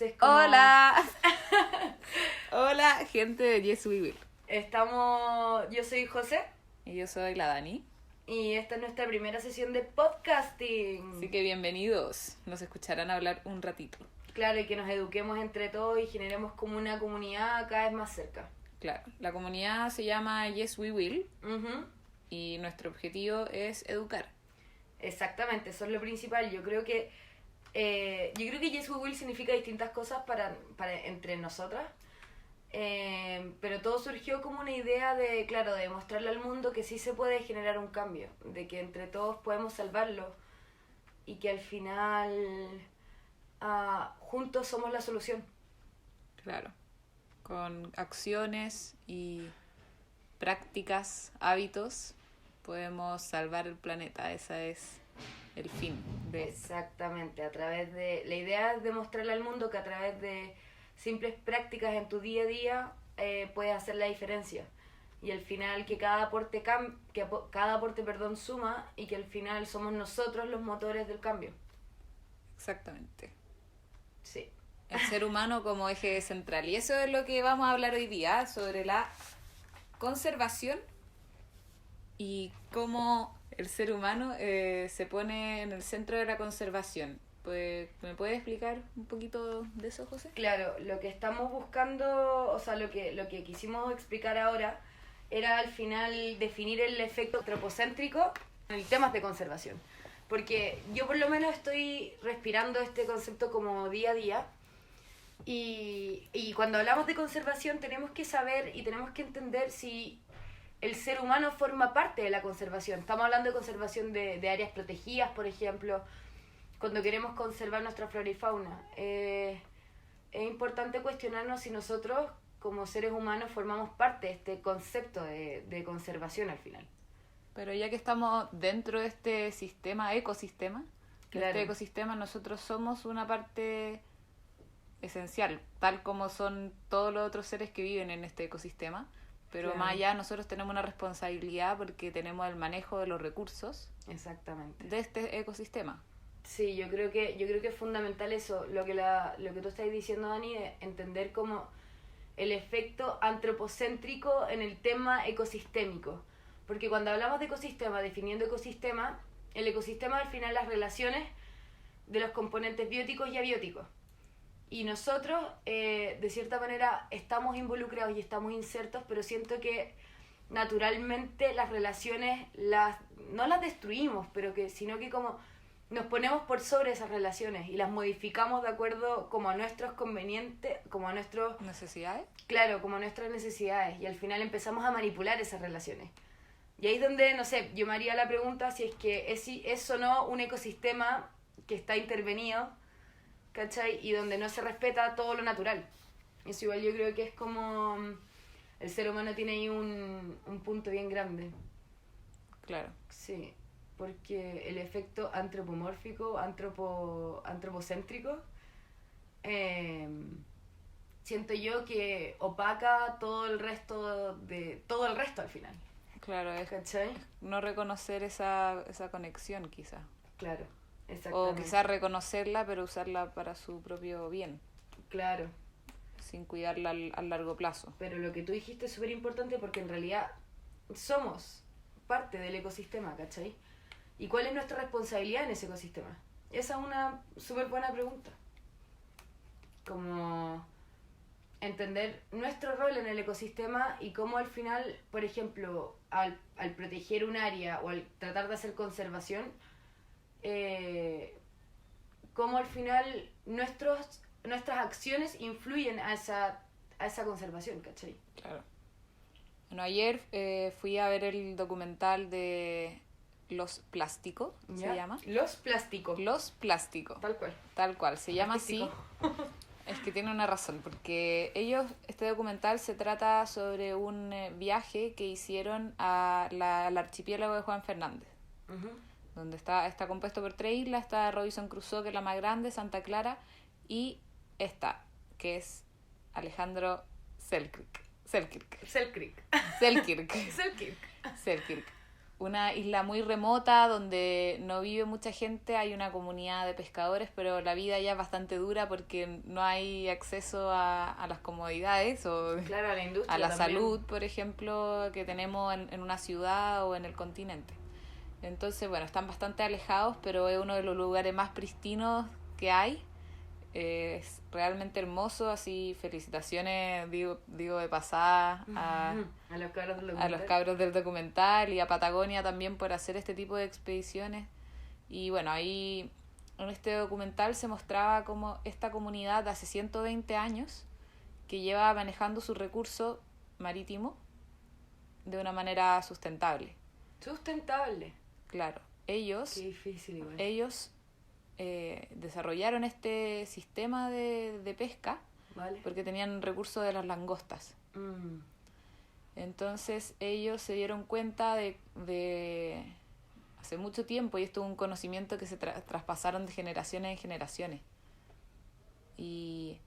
entonces como... ¡Hola! Hola, gente de Yes We Will. Yo soy José Y yo soy la Dani. y esta es nuestra primera sesión de podcasting. Así que bienvenidos. Nos escucharán hablar un ratito. Claro, y que nos eduquemos entre todos y generemos como una comunidad cada vez más cerca. Claro, la comunidad se llama Yes We Will Ujú. y nuestro objetivo es educar. Exactamente, eso es lo principal. Yo creo que Yes We Will significa distintas cosas para entre nosotras. Pero todo surgió como una idea de, claro, de mostrarle al mundo que sí se puede generar un cambio, de que entre todos podemos salvarlo y que al final juntos somos la solución. Claro, con acciones y prácticas, hábitos, podemos salvar el planeta. Ese es el fin de esto. Exactamente, la idea es demostrarle al mundo que a través de simples prácticas en tu día a día puedes hacer la diferencia. Y al final que cada aporte suma y que al final somos nosotros los motores del cambio. Exactamente. Sí. El ser humano como eje central. Y eso es lo que vamos a hablar hoy día, sobre la conservación y cómo el ser humano se pone en el centro de la conservación. Pues, ¿me puedes explicar un poquito de eso, José? Claro, lo que estamos buscando, o sea, lo que quisimos explicar ahora era al final definir el efecto antropocéntrico en temas de conservación. Porque yo por lo menos estoy respirando este concepto como día a día. Y cuando hablamos de conservación tenemos que saber y tenemos que entender si el ser humano forma parte de la conservación. Estamos hablando de conservación de áreas protegidas, por ejemplo, cuando queremos conservar nuestra flora y fauna. Es importante cuestionarnos si nosotros, como seres humanos, formamos parte de este concepto de conservación al final. Pero ya que estamos dentro de este ecosistema, Claro. este ecosistema nosotros somos una parte esencial, tal como son todos los otros seres que viven en este ecosistema, pero Claro. más allá nosotros tenemos una responsabilidad porque tenemos el manejo de los recursos Exactamente. de este ecosistema. Sí, yo creo que es fundamental eso, lo que tú estás diciendo, Dani, de entender como el efecto antropocéntrico en el tema ecosistémico. Porque cuando hablamos de ecosistema, definiendo ecosistema, el ecosistema al final las relaciones de los componentes bióticos y abióticos. Y nosotros, de cierta manera, estamos involucrados y estamos insertos, pero siento que naturalmente las relaciones no las destruimos, sino que como nos ponemos por sobre esas relaciones y las modificamos de acuerdo como a nuestros convenientes, como a nuestros... ¿Necesidades? Claro, como a nuestras necesidades, y al final empezamos a manipular esas relaciones. Y ahí es donde, no sé, yo me haría la pregunta si es que es o no un ecosistema que está intervenido, ¿cachai? Y donde no se respeta todo lo natural. Eso igual yo creo que es como... El ser humano tiene ahí un punto bien grande. Claro. Sí, porque el efecto antropomórfico, antropocéntrico, siento yo que opaca todo el resto al final. Claro, es ¿Cachai? no reconocer esa conexión quizá. Claro, O exactamente. quizás reconocerla pero usarla para su propio bien, Claro, sin cuidarla al largo plazo. pero lo que tú dijiste es súper importante porque en realidad somos parte del ecosistema, ¿cachai? ¿Y cuál es nuestra responsabilidad en ese ecosistema? Esa es una súper buena pregunta. Como entender nuestro rol en el ecosistema y cómo al final, por ejemplo, al proteger un área o al tratar de hacer conservación, cómo al final nuestras acciones influyen a esa conservación, ¿cachai? Claro. Bueno, ayer fui a ver el documental de Los Plásticos, ¿Ya? se llama. Los plásticos. Los Plásticos. Tal cual. Se llama así. Artístico. Es que tiene una razón, porque este documental se trata sobre un viaje que hicieron al archipiélago de Juan Fernández, Uh-huh. donde está compuesto por 3 islas. Está Robinson Crusoe, que es la más grande, Santa Clara, y esta, que es Alejandro Selkirk. Selkirk. Selkirk. Selkirk. Selkirk. una isla muy remota donde no vive mucha gente, hay una comunidad de pescadores, pero la vida ya es bastante dura porque no hay acceso a las comodidades o Claro, a la industria a la también. salud, por ejemplo, que tenemos en una ciudad o en el continente. Entonces, bueno, están bastante alejados, pero es uno de los lugares más pristinos que hay. Es realmente hermoso, así felicitaciones, digo de pasada A los cabros del a los documental. cabros del documental y a Patagonia también por hacer este tipo de expediciones. Y bueno, ahí en este documental se mostraba cómo esta comunidad de hace 120 años que lleva manejando su recurso marítimo de una manera sustentable. Sustentable. Claro, Qué ellos difícil igual. desarrollaron este sistema de pesca Vale. porque tenían recursos de las langostas. Mm. Entonces ellos se dieron cuenta de hace mucho tiempo, y esto es un conocimiento que se traspasaron de generaciones en generaciones, y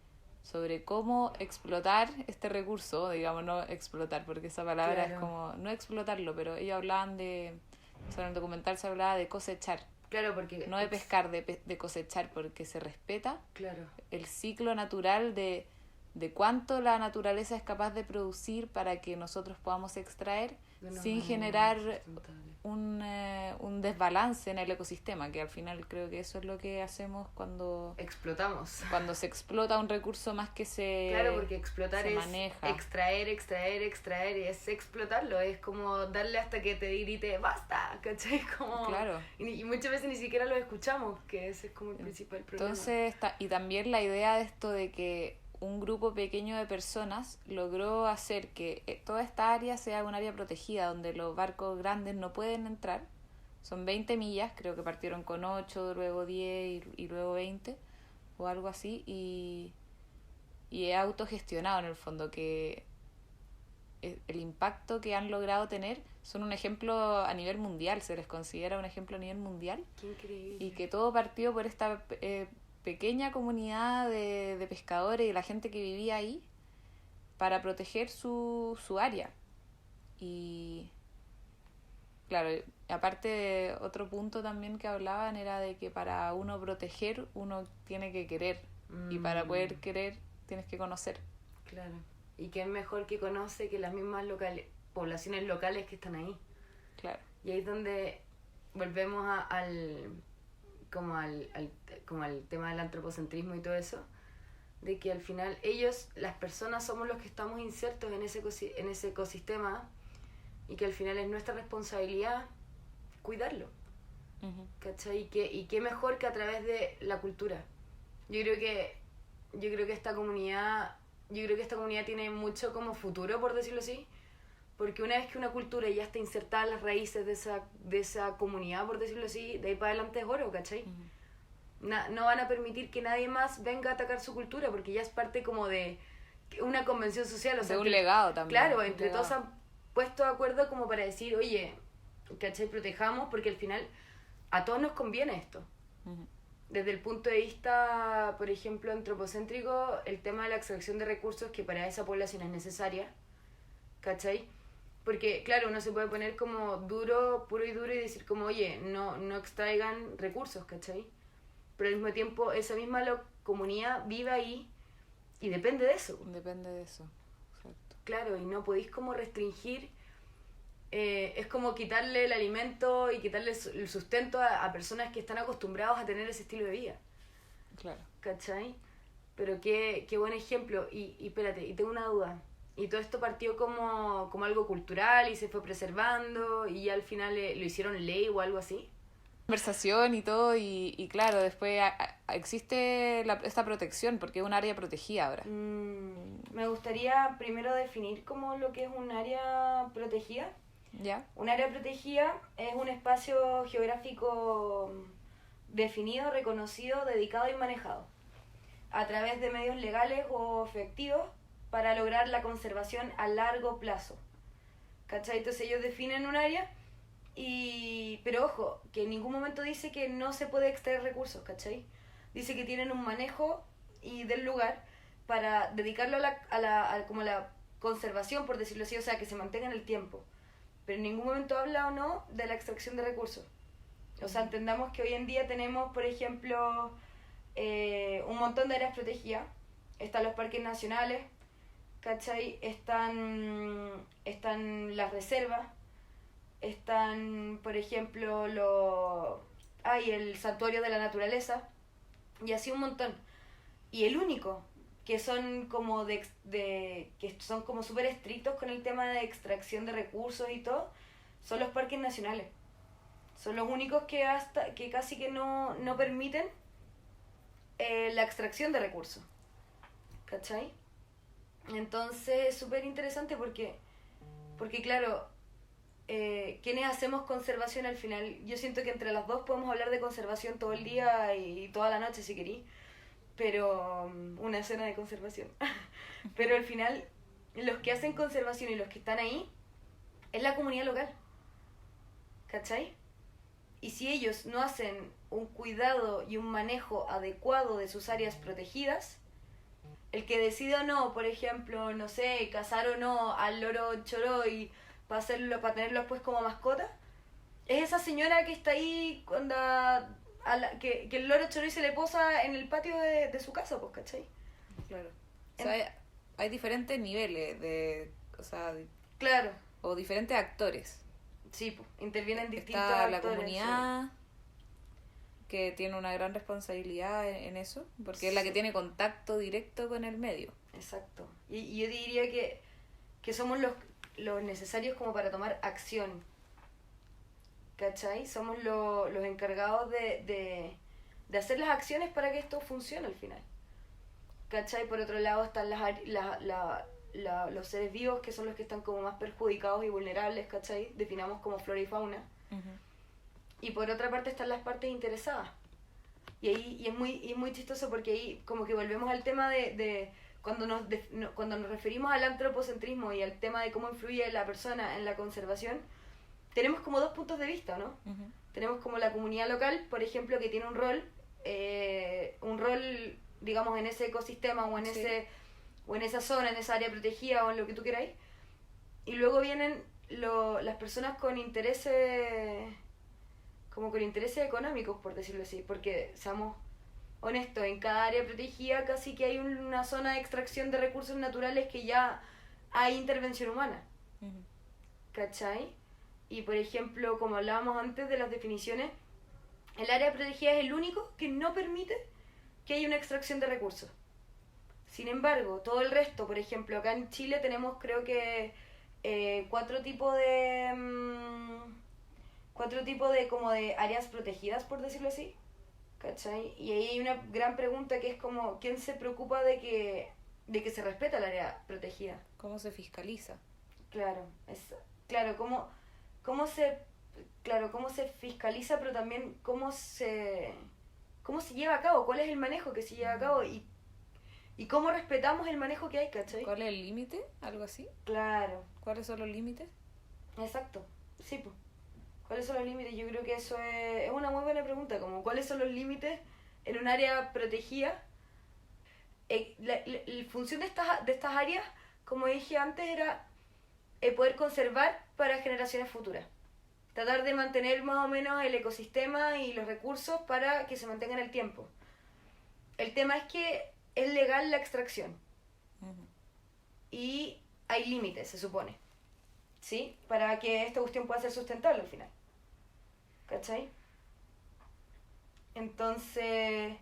sobre cómo explotar este recurso, digamos, no explotar, porque esa palabra Claro. es como, no explotarlo, pero ellos hablaban de, o sea, en el documental se hablaba de cosechar, Claro, porque... no de pescar, de cosechar, porque se respeta Claro. el ciclo natural de cuánto la naturaleza es capaz de producir para que nosotros podamos extraer De una sin manera generar sustentable. un desbalance en el ecosistema, que al final creo que eso es lo que hacemos cuando Explotamos. se explota un recurso más que Claro, porque explotar se es maneja. extraer, y es explotarlo, es como darle hasta que te grite basta, ¿cachai? Como... Claro. Y muchas veces ni siquiera lo escuchamos, que ese es como el principal problema. Entonces, y también la idea de esto de que un grupo pequeño de personas logró hacer que toda esta área sea un área protegida, donde los barcos grandes no pueden entrar. Son 20 millas, creo que partieron con 8, luego 10 y luego 20, o algo así, y es autogestionado en el fondo, que el impacto que han logrado tener son un ejemplo a nivel mundial, se les considera un ejemplo a nivel mundial, Qué increíble. y que todo partió por esta pequeña comunidad de pescadores y la gente que vivía ahí para proteger su área. Y claro, aparte otro punto también que hablaban era de que para uno proteger uno tiene que querer, y para poder querer tienes que conocer. Claro. Y quién mejor que conoce que las mismas poblaciones locales que están ahí. Claro. Y ahí es donde volvemos como al tema del antropocentrismo y todo eso, de que al final las personas somos los que estamos insertos en ese ecosistema, y que al final es nuestra responsabilidad cuidarlo. Uh-huh. ¿Cachai? Y qué mejor que a través de la cultura. Yo creo que esta comunidad tiene mucho como futuro, por decirlo así, porque una vez que una cultura ya está insertada en las raíces de esa comunidad, por decirlo así, de ahí para adelante es oro, ¿cachai? Uh-huh. No van a permitir que nadie más venga a atacar su cultura, porque ya es parte como de una convención social, o sea, de un legado también. Claro, entre todos se han puesto de acuerdo como para decir, oye, ¿cachai? Protejamos, porque al final a todos nos conviene esto. Uh-huh. Desde el punto de vista, por ejemplo, antropocéntrico, el tema de la extracción de recursos que para esa población es necesaria, ¿cachai? Porque, claro, uno se puede poner como puro y duro, y decir como, oye, no extraigan recursos, ¿cachai? Pero al mismo tiempo, esa misma comunidad vive ahí y depende de eso. Depende de eso, exacto. Claro, y no podéis como restringir, es como quitarle el alimento y quitarle el sustento a personas que están acostumbrados a tener ese estilo de vida. Claro. ¿Cachai? Pero qué buen ejemplo. Y espérate, y tengo una duda. Y todo esto partió como algo cultural y se fue preservando, y ya al final lo hicieron ley o algo así. Conversación y todo, y claro, después existe esta protección porque es un área protegida ahora. Me gustaría primero definir como lo que es un área protegida. ¿Ya? Un área protegida es un espacio geográfico definido, reconocido, dedicado y manejado a través de medios legales o efectivos para lograr la conservación a largo plazo. ¿Cachai? Entonces ellos definen un área, pero ojo, que en ningún momento dice que no se puede extraer recursos, ¿cachai? Dice que tienen un manejo del lugar para dedicarlo a la conservación, por decirlo así, o sea, que se mantenga en el tiempo. pero en ningún momento habla o no de la extracción de recursos. O sea, entendamos que hoy en día tenemos, por ejemplo, un montón de áreas protegidas. Están los parques nacionales, ¿cachai? Están las reservas, están, por ejemplo, el santuario de la naturaleza, y así un montón. Y el único que son como que son como súper estrictos con el tema de extracción de recursos y todo, son los parques nacionales. Son los únicos que casi que no permiten la extracción de recursos. ¿Cachai? Entonces es súper interesante porque claro, quienes hacemos conservación al final, yo siento que entre las dos podemos hablar de conservación todo el día y toda la noche si querí, pero una cena de conservación. Pero al final los que hacen conservación y los que están ahí es la comunidad local, ¿cachai? Y si ellos no hacen un cuidado y un manejo adecuado de sus áreas protegidas, el que decida o no, por ejemplo, no sé, cazar o no al loro choroy para tenerlo pues como mascota, es esa señora que está ahí cuando que el loro choroy se le posa en el patio de su casa, pues, ¿cachai? Claro. O sea, hay diferentes niveles claro. O diferentes actores. Sí, pues, intervienen distintos Está actores. La comunidad, sí, que tiene una gran responsabilidad en eso, porque sí, es la que tiene contacto directo con el medio. Exacto. Y yo diría que somos los necesarios como para tomar acción, ¿cachai? Somos los encargados de hacer las acciones para que esto funcione al final, ¿cachai? Por otro lado están los seres vivos, que son los que están como más perjudicados y vulnerables, ¿cachai? Definamos como flora y fauna. Uh-huh. Y por otra parte están las partes interesadas. Y es muy chistoso porque ahí como que volvemos al tema de cuando nos referimos al antropocentrismo y al tema de cómo influye la persona en la conservación, tenemos como dos puntos de vista, ¿no? Uh-huh. Tenemos como la comunidad local, por ejemplo, que tiene un rol, digamos, en ese ecosistema o en sí, o en esa zona, en esa área protegida o en lo que tú queráis. Y luego vienen las personas con intereses económicos, por decirlo así, porque seamos honestos, en cada área protegida casi que hay una zona de extracción de recursos naturales que ya hay intervención humana. Uh-huh. ¿Cachai? Y por ejemplo, como hablábamos antes de las definiciones, el área protegida es el único que no permite que haya una extracción de recursos. Sin embargo, todo el resto, por ejemplo, acá en Chile tenemos creo que 4 tipos de como de áreas protegidas, por decirlo así, ¿cachai? Y ahí hay una gran pregunta que es como, ¿quién se preocupa de que se respeta el área protegida? ¿Cómo se fiscaliza? Claro, cómo se fiscaliza, pero también cómo se lleva a cabo, cuál es el manejo que se lleva a cabo y cómo respetamos el manejo que hay, ¿cachai? ¿Cuál es el límite? ¿Algo así? Claro. ¿Cuáles son los límites? Exacto, sí, pues. ¿Cuáles son los límites? Yo creo que eso es una muy buena pregunta, como ¿cuáles son los límites en un área protegida? La función de estas áreas, como dije antes, era poder conservar para generaciones futuras. Tratar de mantener más o menos el ecosistema y los recursos para que se mantengan en el tiempo. El tema es que es legal la extracción. Uh-huh. Y hay límites, se supone, ¿sí? Para que esta cuestión pueda ser sustentable al final. ¿Cachai? Entonces,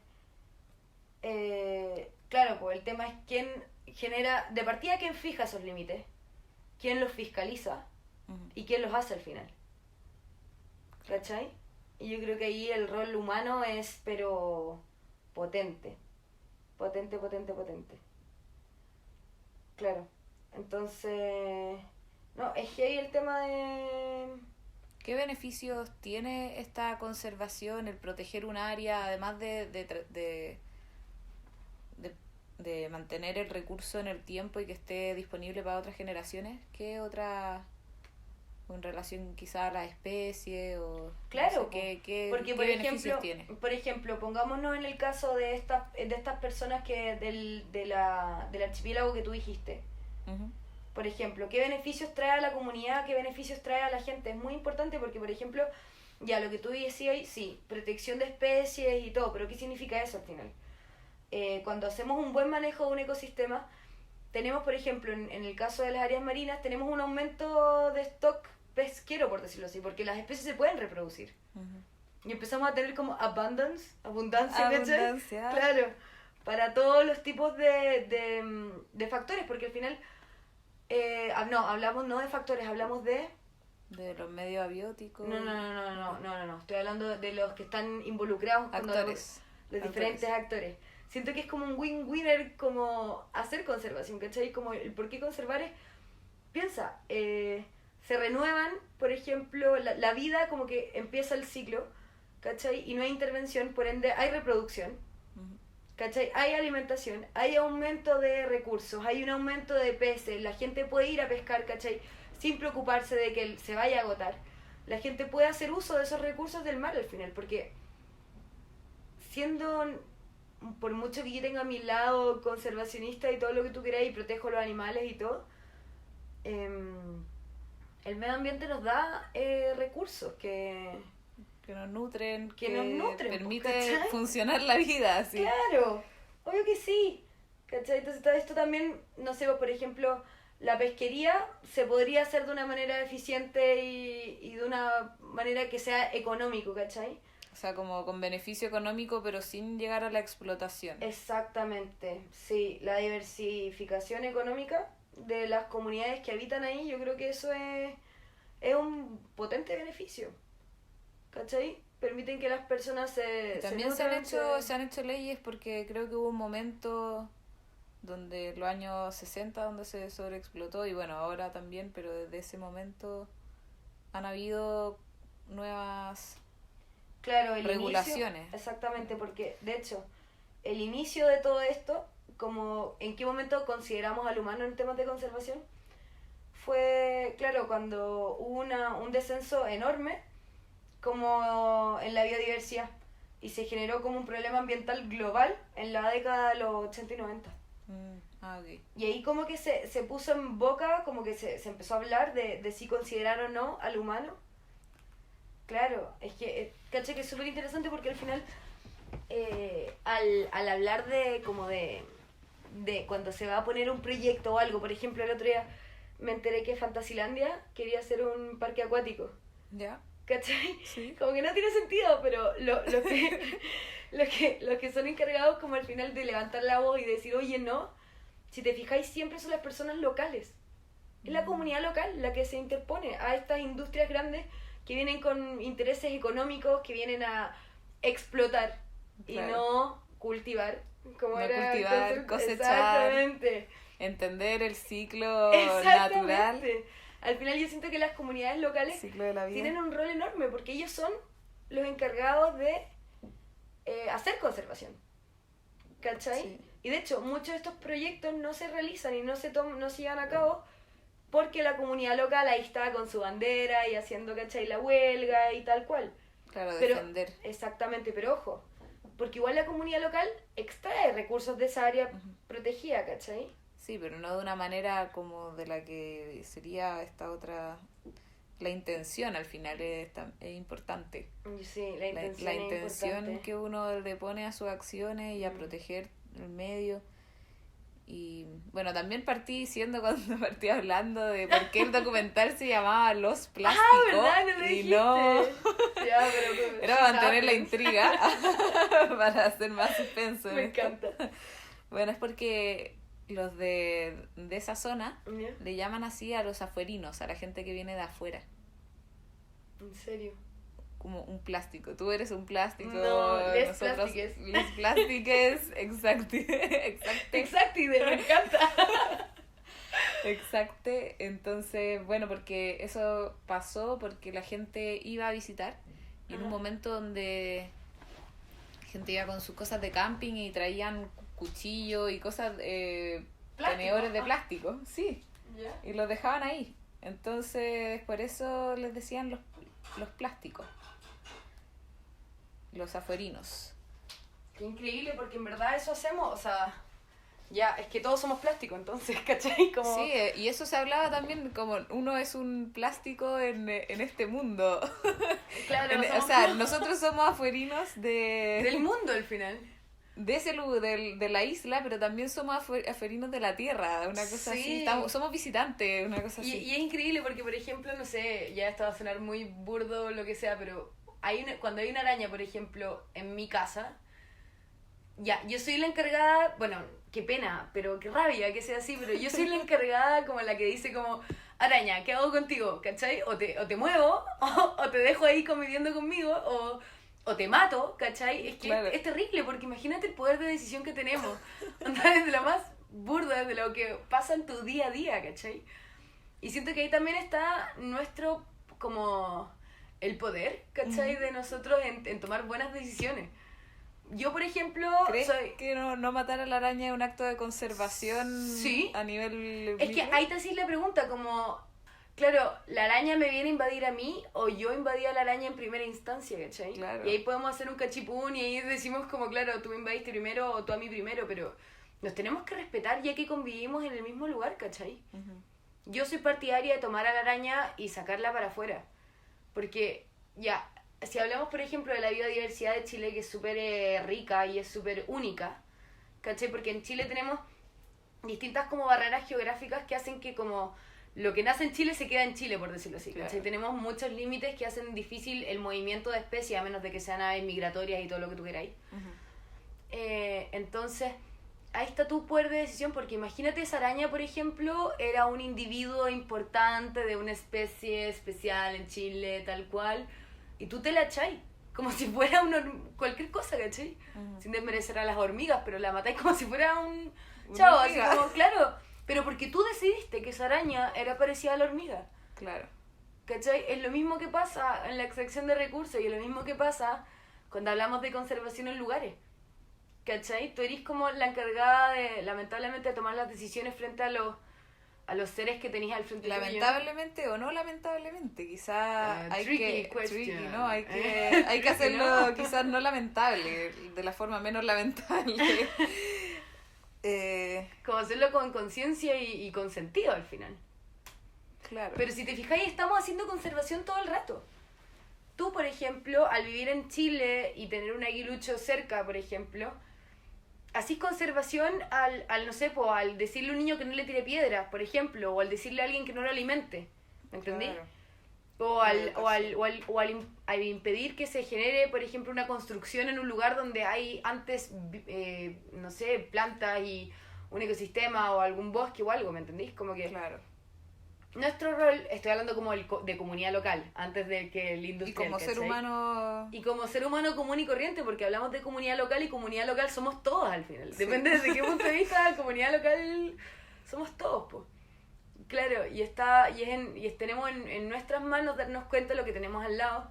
claro, pues el tema es quién genera, de partida quién fija esos límites, quién los fiscaliza, uh-huh, y quién los hace al final. ¿Cachai? Y yo creo que ahí el rol humano es, pero potente. Potente. Claro. Entonces, no, es que ahí el tema de... ¿Qué beneficios tiene esta conservación, el proteger un área, además de mantener el recurso en el tiempo y que esté disponible para otras generaciones? ¿Qué otra, en relación quizá a la especie o claro, no sé, porque qué beneficios tiene? Por ejemplo, pongámonos en el caso de estas personas que del archipiélago que tú dijiste. Uh-huh. Por ejemplo, ¿qué beneficios trae a la comunidad? ¿Qué beneficios trae a la gente? Es muy importante porque, por ejemplo, ya lo que tú decías, sí, protección de especies y todo, pero ¿qué significa eso al final? Cuando hacemos un buen manejo de un ecosistema, tenemos, por ejemplo, en el caso de las áreas marinas, tenemos un aumento de stock pesquero, por decirlo así, porque las especies se pueden reproducir. Y empezamos a tener como abundancia, Abundancia. claro, para todos los tipos de factores, porque al final, hablamos no de factores, hablamos de... De los medios abióticos. No, estoy hablando de los que están involucrados cuando Actores. los diferentes actores. Siento que es como un win-winner como hacer conservación, ¿cachai? Como el por qué conservar es, piensa, se renuevan, por ejemplo, la vida como que empieza el ciclo, ¿cachai? Y no hay intervención, por ende hay reproducción, ¿cachai? Hay alimentación, hay aumento de recursos, hay un aumento de peces, la gente puede ir a pescar, ¿cachai? Sin preocuparse de que se vaya a agotar. La gente puede hacer uso de esos recursos del mar al final, porque siendo, por mucho que yo tenga a mi lado conservacionista y todo lo que tú quieras y protejo los animales y todo, el medio ambiente nos da recursos que nos nutren, que nos nutren, permite ¿cachai? funcionar la vida, así. Claro, obvio que sí, ¿cachai? Entonces todo esto también, no sé, por ejemplo, la pesquería se podría hacer de una manera eficiente y de una manera que sea económico, ¿cachai? O sea, como con beneficio económico, pero sin llegar a la explotación. Exactamente, sí, la diversificación económica de las comunidades que habitan ahí, yo creo que eso es un potente beneficio, ¿cachai? Permiten que las personas También se han hecho leyes porque creo que hubo un momento donde los años 60 donde se sobreexplotó y bueno, ahora también, pero desde ese momento han habido nuevas regulaciones. Exactamente, porque de hecho, el inicio de todo esto, como en qué momento consideramos al humano en temas de conservación, fue, claro, cuando hubo un descenso enorme como en la biodiversidad y se generó como un problema ambiental global en la década de los 80 y 90. Okay. Y ahí como que se puso en boca, como que se empezó a hablar de si considerar o no al humano. Claro, es que, caché que es súper interesante porque al final, al hablar de como de cuando se va a poner un proyecto o algo, por ejemplo, el otro día me enteré que Fantasilandia quería hacer un parque acuático. ¿Ya? ¿Cachai? Sí. Como que no tiene sentido, pero los que son encargados como al final de levantar la voz y decir, oye, no, si te fijáis siempre son las personas locales. Es la comunidad local la que se interpone a estas industrias grandes que vienen con intereses económicos, que vienen a explotar y no cultivar. Como no era cultivar, cosechar, exactamente. Entender el ciclo Exactamente. natural. Al final yo siento que las comunidades locales Ciclo de la vida. tienen un rol enorme porque ellos son los encargados de hacer conservación. ¿Cachai? Sí. Y de hecho, muchos de estos proyectos no se realizan y no se llevan a cabo porque la comunidad local ahí está con su bandera y haciendo, ¿cachai? La huelga y tal cual. Claro, Pero, defender. exactamente, pero ojo, porque igual la comunidad local extrae recursos de esa área protegida, ¿cachai? Sí, pero no de una manera como de la que sería esta otra... La intención al final es importante. Sí, la intención, la intención importante. que uno le pone a sus acciones y a proteger el medio. Y bueno, también partí diciendo cuando partí hablando de por qué el documental se llamaba Los Plásticos. ¿Verdad? No lo y dijiste. no... Ya, pero Era mantener la intriga para hacer más suspenso. Me encanta. Bueno, es porque los de esa zona ¿Ya? le llaman así a los afuerinos, a la gente que viene de afuera. ¿En serio? Como un plástico. Tú eres un plástico. No, les nosotros plastiques. Les plastiques, exacto. Exactide, me encanta. Exacto. Entonces, bueno, porque eso pasó porque la gente iba a visitar y en un momento donde la gente iba con sus cosas de camping y traían cuchillos y cosas, tenedores de plástico, sí, ¿Ya? y los dejaban ahí. Entonces, por eso les decían los plásticos, los afuerinos. Qué increíble, porque en verdad eso hacemos, o sea, Ya, es que todos somos plástico, entonces, ¿cachai? Como... Sí, y eso se hablaba también como uno es un plástico en este mundo. Claro, O sea, nosotros somos afuerinos del mundo al final. De ese lugar, de la isla, pero también somos afuerinos de la tierra, una cosa así. Somos visitantes, una cosa así. Y es increíble porque, por ejemplo, no sé, ya esto va a sonar muy burdo o lo que sea, pero cuando hay una araña, por ejemplo, en mi casa, ya, yo soy la encargada, bueno, qué pena, pero qué rabia que sea así, pero yo soy la encargada como la que dice como, araña, ¿qué hago contigo? ¿Cachai? O te muevo, o te dejo ahí conviviendo conmigo, o te mato, ¿cachai? Es que claro. es terrible, porque imagínate el poder de decisión que tenemos. Desde lo más burda, de lo que pasa en tu día a día, ¿cachai? Y siento que ahí también está nuestro, como, el poder, ¿cachai? De nosotros en tomar buenas decisiones. Yo, por ejemplo, ¿Crees que no matar a la araña es un acto de conservación ¿sí? A nivel... Es que ahí te haces la pregunta, como... Claro, ¿la araña me viene a invadir a mí o yo invadí a la araña en primera instancia, ¿cachai? Claro. Y ahí podemos hacer un cachipún y ahí decimos como, claro, tú me invadiste primero o tú a mí primero, pero nos tenemos que respetar ya que convivimos en el mismo lugar, ¿cachai? Uh-huh. Yo soy partidaria de tomar a la araña y sacarla para afuera, porque ya, si hablamos por ejemplo de la biodiversidad de Chile, que es súper rica y es súper única, ¿cachai? Porque en Chile tenemos distintas como barreras geográficas que hacen que como... Lo que nace en Chile se queda en Chile, por decirlo así. Claro. Tenemos muchos límites que hacen difícil el movimiento de especies, a menos de que sean aves migratorias y todo lo que tú queráis. Uh-huh. Entonces, ahí está tu poder de decisión, porque imagínate esa araña, por ejemplo, era un individuo importante de una especie especial en Chile, tal cual, y tú te la echáis, como si fuera cualquier cosa, ¿cachai? Uh-huh. Sin desmerecer a las hormigas, pero la matáis como si fuera un chavo, así como, claro... Pero porque tú decidiste que esa araña era parecida a la hormiga. Claro. ¿Cachai? Es lo mismo que pasa en la extracción de recursos y es lo mismo que pasa cuando hablamos de conservación en lugares. ¿Cachai? Tú eres como la encargada de, lamentablemente, de tomar las decisiones frente a los seres que tenías al frente tuyo. Lamentablemente o no lamentablemente, quizás hay que ¿no? Hay que hacerlo no. Quizás no lamentable, de la forma menos lamentable. Como hacerlo con conciencia y con sentido al final. Claro. Pero si te fijáis, estamos haciendo conservación todo el rato. Tú, por ejemplo, al vivir en Chile y tener un aguilucho cerca, por ejemplo, hacís conservación al no sé, al decirle a un niño que no le tire piedras, por ejemplo, o al decirle a alguien que no lo alimente. ¿Me entendí? Claro. O al impedir que se genere, por ejemplo, una construcción en un lugar donde hay antes, no sé, plantas y un ecosistema o algún bosque o algo, ¿me entendís? Como que claro. Nuestro rol, estoy hablando como de comunidad local, antes de que el industrial, y como ¿cachai? ser humano... Y como ser humano común y corriente, porque hablamos de comunidad local y comunidad local somos todos al final. Sí. Depende desde qué punto de vista, comunidad local somos todos, pues. Claro, tenemos en nuestras manos darnos cuenta de lo que tenemos al lado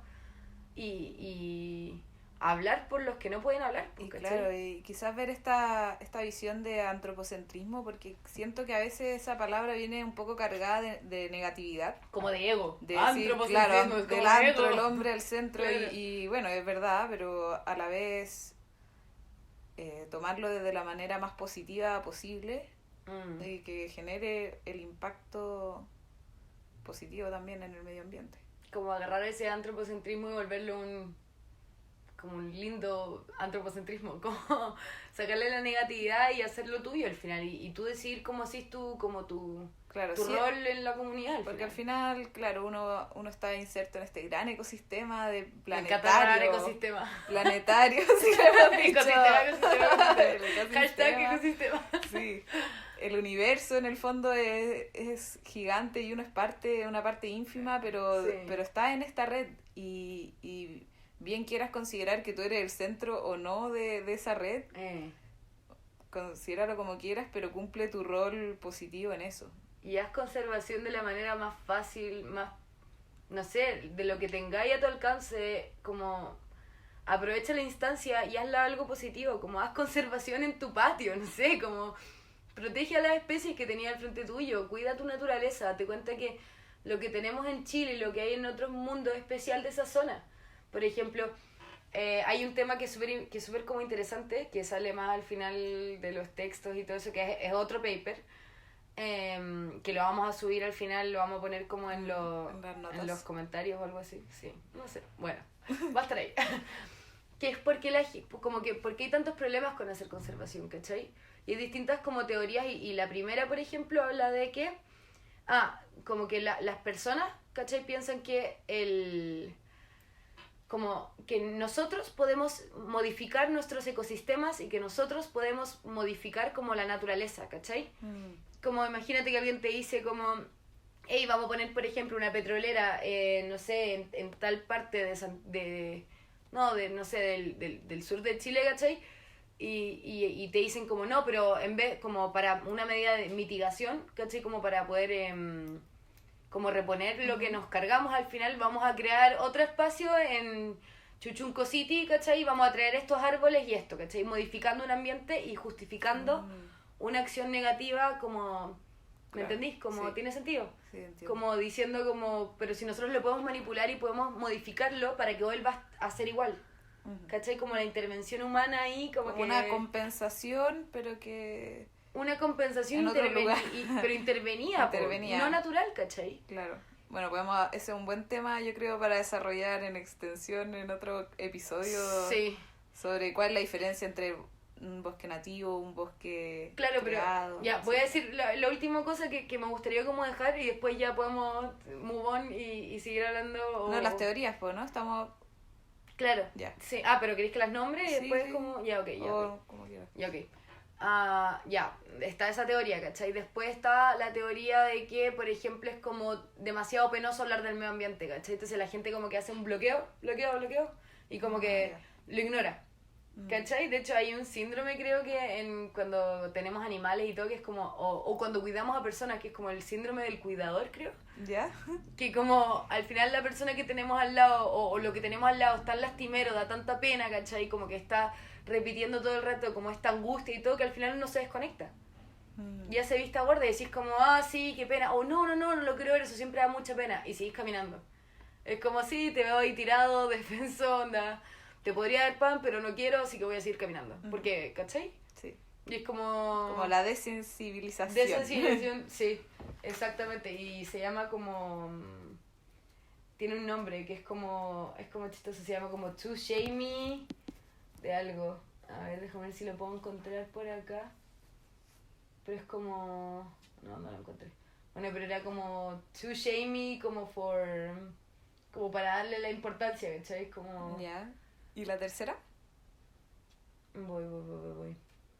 y hablar por los que no pueden hablar. Y claro, y quizás ver esta visión de antropocentrismo, porque siento que a veces esa palabra viene un poco cargada de negatividad. Como de ego. De antropocentrismo, claro, del antro, el hombre al centro, claro. y bueno, es verdad, pero a la vez tomarlo de la manera más positiva posible. Y que genere el impacto positivo también en el medio ambiente. Como agarrar ese antropocentrismo y volverlo como un lindo antropocentrismo, como sacarle la negatividad y hacerlo tuyo al final, y tú decidir cómo haces tú, como tu rol en la comunidad. Porque al final, claro, uno está inserto en este gran ecosistema de planetario. Planetario, sí, Hashtag ecosistema. Sí. El universo en el fondo es gigante y uno es una parte ínfima, pero está en esta red y bien quieras considerar que tú eres el centro o no de esa red, considéralo como quieras, pero cumple tu rol positivo en eso. Y haz conservación de la manera más fácil, más, no sé, de lo que tengáis a tu alcance, como aprovecha la instancia y hazla algo positivo, como haz conservación en tu patio, no sé, como protege a las especies que tenías al frente tuyo, cuida tu naturaleza, date cuenta que lo que tenemos en Chile y lo que hay en otros mundos es especial de esa zona. Por ejemplo, hay un tema que es súper como interesante, que sale más al final de los textos y todo eso, que es otro paper, que lo vamos a subir al final, lo vamos a poner como en los comentarios o algo así. Sí, no sé. Bueno, va a estar ahí. Que es porque porque hay tantos problemas con hacer conservación, ¿cachai? Y hay distintas como teorías, y la primera, por ejemplo, habla de que como que las personas, ¿cachai? Piensan que como que nosotros podemos modificar nuestros ecosistemas y que nosotros podemos modificar como la naturaleza, ¿cachai? Como imagínate que alguien te dice como, hey, vamos a poner, por ejemplo, una petrolera, no sé, en tal parte del sur de Chile, ¿cachai? Y te dicen como, no, pero en vez, como para una medida de mitigación, ¿cachai? Como para poder como reponer lo que nos cargamos al final, vamos a crear otro espacio en Chuchunco City, ¿cachai? Vamos a traer estos árboles y esto, ¿cachai? Modificando un ambiente y justificando una acción negativa como... ¿Me entendís? Como, sí. ¿tiene sentido? Sí, entiendo. Como diciendo como, pero si nosotros lo podemos manipular y podemos modificarlo para que vuelva a ser igual. ¿Cachai? Como la intervención humana ahí, como que... una compensación, pero que... Una compensación pero intervenía, no natural, ¿cachai? Claro. Bueno, ese es un buen tema, yo creo, para desarrollar en extensión en otro episodio. Sí. Sobre cuál es la diferencia entre un bosque nativo, un bosque creado. Pero ya, voy a decir la última cosa que me gustaría como dejar y después ya podemos move on y seguir hablando. No, las teorías, pues, ¿no? Estamos... Claro. Ya. Sí. Pero ¿queréis que las nombre y después sí. como... Ya, ok, ya. Como quieras. Ya, ok. Ya, está esa teoría, ¿cachai? Después está la teoría de que, por ejemplo, es como demasiado penoso hablar del medio ambiente, ¿cachai? Entonces la gente como que hace un bloqueo, y como que lo ignora, ¿cachai? De hecho hay un síndrome, creo que cuando tenemos animales y todo, que es como, o cuando cuidamos a personas, que es como el síndrome del cuidador, creo. ¿Ya? Que como al final la persona que tenemos al lado, o lo que tenemos al lado, es tan lastimero, da tanta pena, ¿cachai? Como que está repitiendo todo el rato como esta angustia y todo, que al final uno se desconecta. Ya se vista gorda y decís como, sí, qué pena, o no lo quiero ver, eso siempre da mucha pena, y seguís caminando. Es como, sí, te veo ahí tirado, defenso, onda, te podría dar pan, pero no quiero, así que voy a seguir caminando. Porque, ¿cachai? Sí. Y es como... Como la desensibilización. Desensibilización, sí, exactamente, y se llama como... Tiene un nombre que es como chistoso, se llama como Too Shamey de algo. A ver, déjame ver si lo puedo encontrar por acá. Pero es como... No lo encontré. Bueno, pero era como Too Shamey, como para darle la importancia, ¿cachai? Como... Ya. ¿Y la tercera? Voy.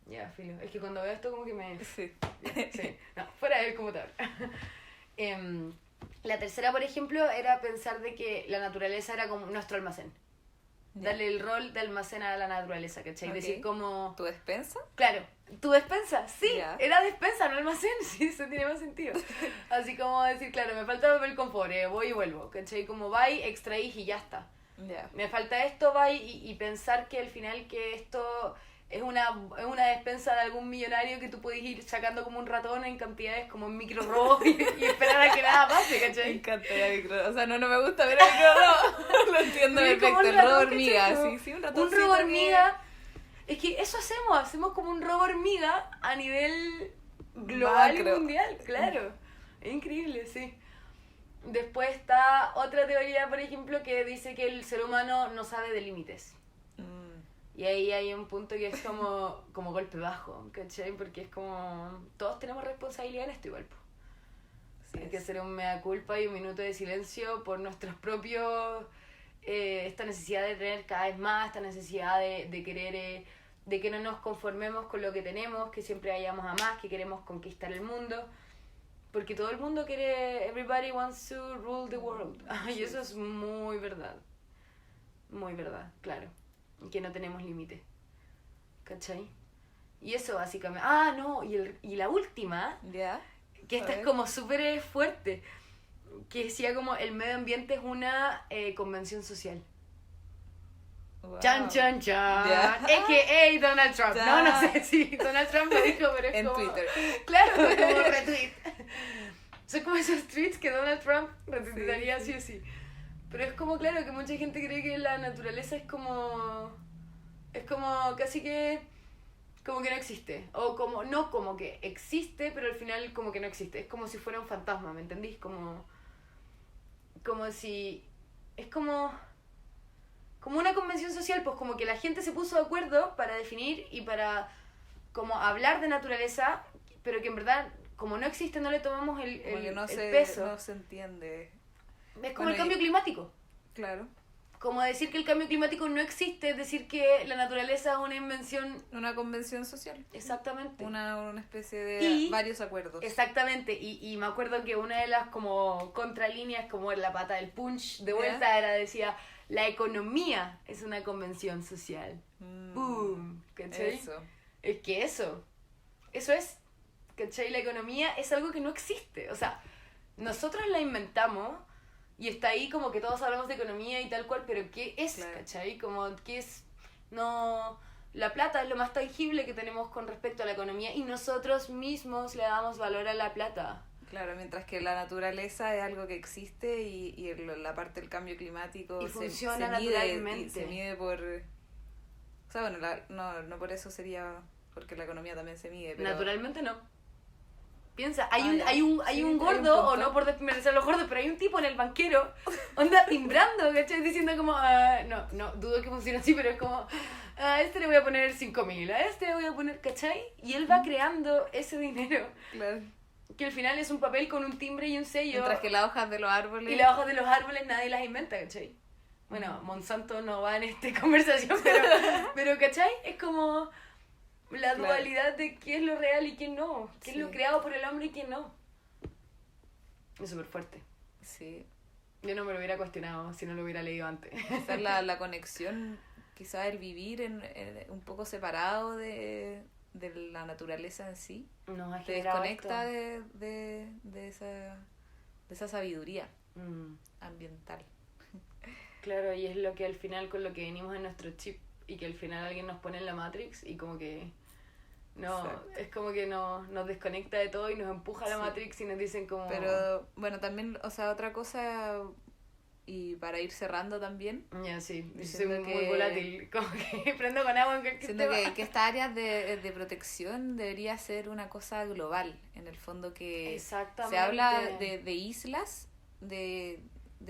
Ya, filo. Es que cuando veo esto como que me... Sí. Sí. No, fuera del computador. La tercera, por ejemplo, era pensar de que la naturaleza era como nuestro almacén. Darle el rol de almacén a la naturaleza, ¿cachai? Okay. Decir como... ¿Tu despensa? Claro, tu despensa, sí, Yeah. era despensa, no almacén, sí, eso tiene más sentido. Así como decir, claro, me falta papel confort, voy y vuelvo, ¿cachai? Como vais, extraís y ya está. Yeah. Me falta esto, vais y pensar que al final que esto es una despensa de algún millonario que tú puedes ir sacando como un ratón en cantidades como en micro robos y esperar a que nada pase, ¿cachai? Me encanta el micro, o sea, no me gusta ver el micro robot. Lo entiendo perfecto, el robo hormiga, sí, un ratoncito. Un robo hormiga. Es que eso hacemos como un robo hormiga a nivel global y mundial, claro. Es increíble, sí. Después está otra teoría, por ejemplo, que dice que el ser humano no sabe de límites. Y ahí hay un punto que es como golpe bajo, ¿cachai? Porque es como... Todos tenemos responsabilidad en esto igual, po. Sí, hay que hacer un mea culpa y un minuto de silencio por nuestros propios... esta necesidad de tener cada vez más, esta necesidad de querer... de que no nos conformemos con lo que tenemos, que siempre vayamos a más, que queremos conquistar el mundo. Porque todo el mundo quiere... Everybody wants to rule the world. Y eso es muy verdad. Muy verdad, claro. Que no tenemos límite, ¿cachai? Y eso básicamente... no, y la última, ¿Ya? Que esta es como súper fuerte, que decía como el medio ambiente es una convención social. Wow. Chan, chan, chan. Yeah. A.K.A. Donald Trump. Yeah. No sé si Donald Trump lo dijo, pero es en como... Twitter. Claro, como retweet. Son como esos tweets que Donald Trump retuitearía sí o sí. Pero es como, claro, que mucha gente cree que la naturaleza es como... Es como casi que... Como que no existe. O como... No como que existe, pero al final como que no existe. Es como si fuera un fantasma, ¿me entendís? Como... Como si... Es como... Como una convención social, pues como que la gente se puso de acuerdo para definir y para como hablar de naturaleza, pero que en verdad, como no existe, no le tomamos el peso. No se entiende. Es como el cambio climático. Claro. Como decir que el cambio climático no existe, es decir que la naturaleza es una invención... Una convención social. Exactamente. Una especie de varios acuerdos. Exactamente, y me acuerdo que una de las como contralíneas, como en la pata del punch de vuelta, era, decía, la economía es una convención social. ¡Boom! ¿Cachai? Eso. Es que eso es, ¿cachai? La economía es algo que no existe, o sea, nosotros la inventamos y está ahí como que todos hablamos de economía y tal cual, pero ¿qué es, claro, ¿cachai? Como, ¿qué es? No, la plata es lo más tangible que tenemos con respecto a la economía y nosotros mismos le damos valor a la plata. Claro, mientras que la naturaleza es algo que existe y la parte del cambio climático y funciona se naturalmente. Y se mide por... O sea, bueno, no por eso sería... Porque la economía también se mide, pero... Naturalmente no. Piensa, hay un gordo, o no por desmerecer a los gordos, pero hay un tipo en el banquero, onda timbrando, ¿cachai? Diciendo como, no, dudo que funcione así, pero es como, a este le voy a poner 5.000, a este le voy a poner, ¿cachai? Y él va creando ese dinero. Claro. Que al final es un papel con un timbre y un sello. Mientras que las hojas de los árboles... Y las hojas de los árboles nadie las inventa, ¿cachai? Bueno, Monsanto no va en esta conversación, pero ¿cachai? Es como... La dualidad de qué es lo real y qué no. Qué es lo creado por el hombre y qué no. Es súper fuerte. Sí. Yo no me lo hubiera cuestionado si no lo hubiera leído antes. Esa es la conexión, quizás el vivir un poco separado de la naturaleza en sí. Nos te desconecta de esa sabiduría ambiental. Claro, y es lo que al final con lo que venimos en nuestro chip y que al final alguien nos pone en la Matrix y como que es como que nos desconecta de todo y nos empuja a la Matrix y nos dicen como... Pero bueno, también, o sea, otra cosa, y para ir cerrando también... Ya, sí, soy muy volátil, como que prendo con agua en cualquier siento que esta área de protección debería ser una cosa global, en el fondo, que se habla de islas, de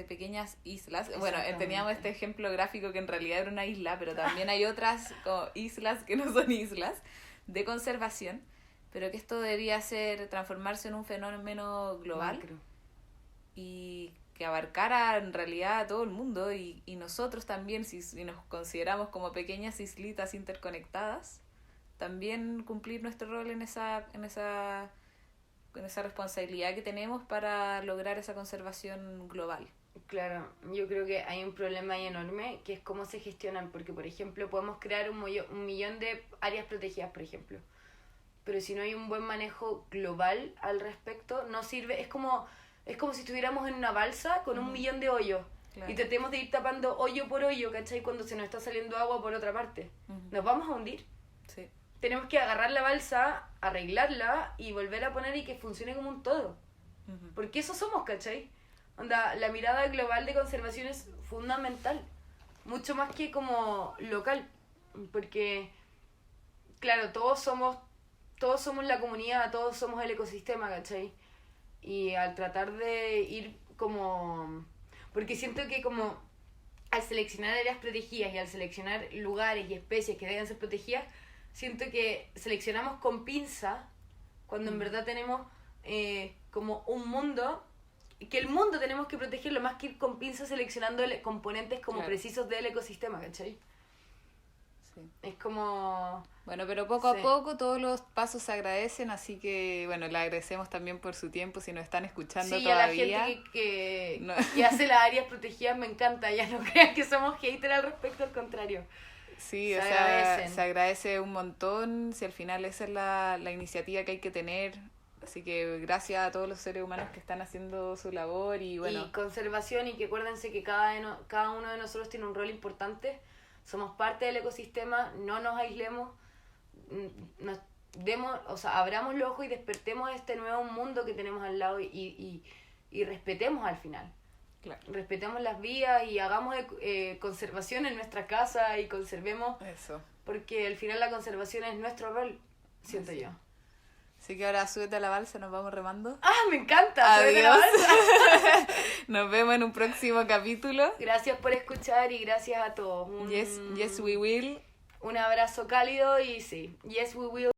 pequeñas islas. Bueno, teníamos este ejemplo gráfico que en realidad era una isla, pero también hay otras como islas que no son islas de conservación, pero que esto debería transformarse en un fenómeno global. Macro. Y que abarcara en realidad a todo el mundo y nosotros también, si nos consideramos como pequeñas islitas interconectadas, también cumplir nuestro rol en esa responsabilidad que tenemos para lograr esa conservación global. Claro, yo creo que hay un problema ahí enorme que es cómo se gestionan, porque por ejemplo podemos crear un millón de áreas protegidas, por ejemplo, pero si no hay un buen manejo global al respecto, no sirve. Es como si estuviéramos en una balsa con un millón de hoyos. Claro. Y tratemos de ir tapando hoyo por hoyo, ¿cachai? Cuando se nos está saliendo agua por otra parte. Nos vamos a hundir. Sí. Tenemos que agarrar la balsa, arreglarla y volver a poner y que funcione como un todo. Porque eso somos, ¿cachai? Onda, la mirada global de conservación es fundamental, mucho más que como local, porque, claro, todos somos la comunidad, todos somos el ecosistema, ¿cachai? Y al tratar de ir como... Porque siento que como al seleccionar áreas protegidas y al seleccionar lugares y especies que deben ser protegidas, siento que seleccionamos con pinza, cuando en verdad tenemos como un mundo... que el mundo tenemos que protegerlo más que ir con pinzas seleccionando componentes como precisos del ecosistema, ¿cachai? Sí. Es como... Bueno, pero poco a poco todos los pasos se agradecen, así que, bueno, le agradecemos también por su tiempo, si nos están escuchando todavía. Sí, a la gente que hace las áreas protegidas me encanta, ya no crean que somos haters al respecto, al contrario. Sí, se agradece un montón, si al final esa es la iniciativa que hay que tener. Así que gracias a todos los seres humanos que están haciendo su labor y bueno. Y conservación, y que acuérdense que cada uno de nosotros tiene un rol importante. Somos parte del ecosistema, no nos aislemos, abramos los ojos y despertemos este nuevo mundo que tenemos al lado y respetemos al final. Claro. Respetemos las vías y hagamos conservación en nuestra casa y conservemos, Eso. porque al final la conservación es nuestro rol, siento yo. Así que ahora súbete a la balsa, nos vamos remando. ¡Ah, me encanta! Súbete a la Adiós. balsa. Nos vemos en un próximo capítulo. Gracias por escuchar y gracias a todos. Yes, we will. Un abrazo cálido y sí, yes we will.